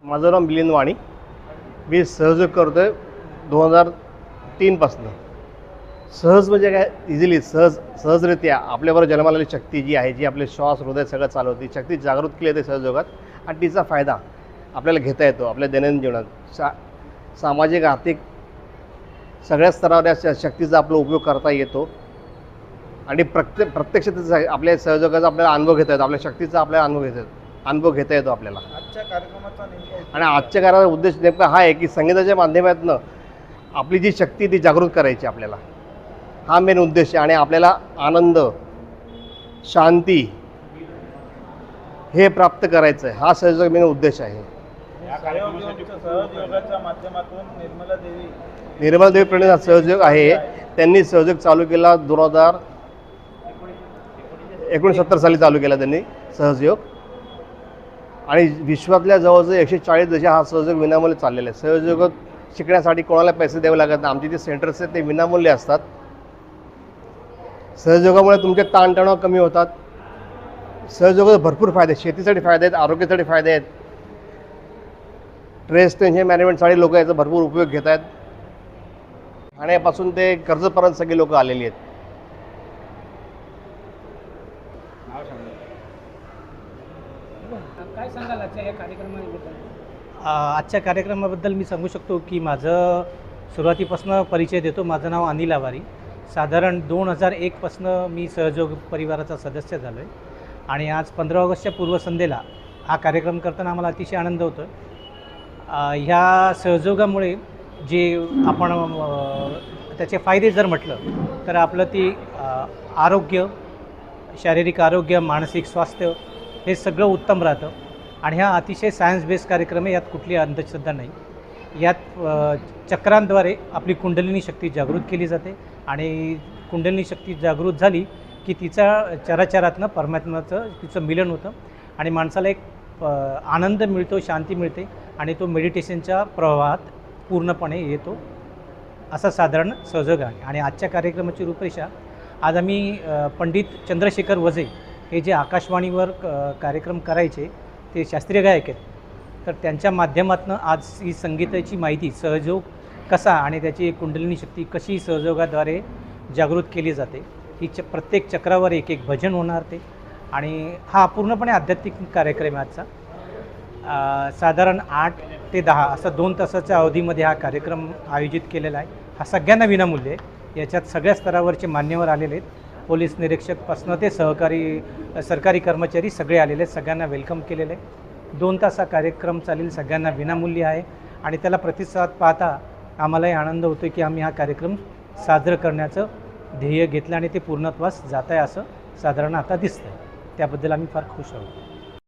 माझं नाव मिलिंद वाणी. मी सहयोग करतो आहे 2003पासून. सहज म्हणजे काय, इझिली सहजरित्या आपल्याबरोबर जन्मालेली शक्ती जी आहे, जी आपले श्वास हृदय सगळं चालवते, शक्ती जागृत केली जाते सहयोगात. आणि तिचा फायदा आपल्याला घेता येतो आपल्या दैनंदिन जीवनात. सामाजिक आर्थिक सगळ्या स्तरावर या शक्तीचा आपला उपयोग करता येतो. आणि प्रत्यक्ष आपल्या सहयोगाचा आपल्याला अनुभव घेता येतो, आपल्या शक्तीचा आपल्याला अनुभव घेता येतो आपल्याला. आजच्या कार्यक्रमाचा आणि आजच्या काळाचा उद्देश नेमका हा आहे की संगीताच्या माध्यमातून आपली जी शक्ती ती जागृत करायची आपल्याला. हा मेन उद्देश आहे. आणि आपल्याला आनंद, शांती हे प्राप्त करायचं आहे, हा सहयोग मेन उद्देश आहे. सहयोगाच्या माध्यमातून निर्मला देवी प्रणित सहयोग आहे. त्यांनी सहयोग चालू केला 2069 साली चालू केला त्यांनी सहयोग. आणि विश्वातल्या जवळजवळ 140 देश हा सहयोग विनामूल्य चाललेला आहे. सहयोग शिकण्यासाठी कोणाला पैसे द्यावे लागत नाही. आमचे जे सेंटर्स आहेत ते विनामूल्य असतात. सहयोगामुळे तुमचे ताणतणाव कमी होतात. सहयोगाचे भरपूर फायदे आहेत. शेतीसाठी फायदे आहेत, आरोग्यासाठी फायदे आहेत, स्ट्रेस टेन्शन मॅनेजमेंटसाठी लोक याचा भरपूर उपयोग घेत आहेत. ठाण्यापासून ते कर्जतपर्यंत सगळी लोक आलेली आहेत. काय सांगाल आजच्या या कार्यक्रमाबद्दल? आजच्या कार्यक्रमाबद्दल मी सांगू शकतो की माझं सुरुवातीपासून परिचय देतो. माझं नाव अनिल आवारी. साधारण 2001पासून मी सहयोग परिवाराचा सदस्य झालो आहे. आणि आज 15 ऑगस्टच्या पूर्वसंध्येला हा कार्यक्रम करताना आम्हाला अतिशय आनंद होतो. ह्या सहयोगामुळे जे आपण त्याचे फायदे जर म्हटलं तर आपलं ती आरोग्य, शारीरिक आरोग्य, मानसिक स्वास्थ्य हे सगळं उत्तम राहतं. आणि हा अतिशय सायन्स बेस्ड कार्यक्रम आहे. यात कुठली अंधश्रद्धा नाही. यात चक्रांद्वारे आपली कुंडलिनी शक्ती जागृत केली जाते. आणि कुंडलिनी शक्ती जागृत झाली की तिचा चराचरातनं परमात्म्याचं तिचं मिलन होतं. आणि माणसाला एक आनंद मिळतो, शांती मिळते. आणि तो मेडिटेशनच्या प्रवाहात पूर्णपणे येतो. असा साधारण सहयोग आहे. आणि आजच्या कार्यक्रमाची रूपरेषा, आज आम्ही पंडित चंद्रशेखर वझे हे जे आकाशवाणीवर कार्यक्रम करायचे, ते शास्त्रीय गायक आहेत. तर त्यांच्या माध्यमातून आज ही संगीताची माहिती, सहयोग कसा आणि त्याची कुंडलिनी शक्ती कशी सहयोगाद्वारे जागृत केली जाते, ही प्रत्येक चक्रावर एक एक भजन होणार ते. आणि हा पूर्णपणे आध्यात्मिक कार्यक्रम आहे आजचा. साधारण 8 ते 10 असं 2 तासाच्या अवधीमध्ये हा कार्यक्रम आयोजित केलेला आहे. हा सगळ्यांना विनामूल्य आहे. याच्यात सगळ्या स्तरावरचे मान्यवर आलेले आहेत. पोलीस निरीक्षकपासून ते सरकारी कर्मचारी सगळे आलेले आहेत. सगळ्यांना वेलकम केलेलं आहे. 2 तास हा कार्यक्रम चालेल. सगळ्यांना विनामूल्य आहे. आणि त्याला प्रतिसाद पाहता आम्हालाही आनंद होतो की आम्ही हा कार्यक्रम साजरं करण्याचं ध्येय घेतलं आणि ते पूर्णत्वास जात आहे असं साधारण आता दिसतं आहे. त्याबद्दल आम्ही फार खुश आहोत.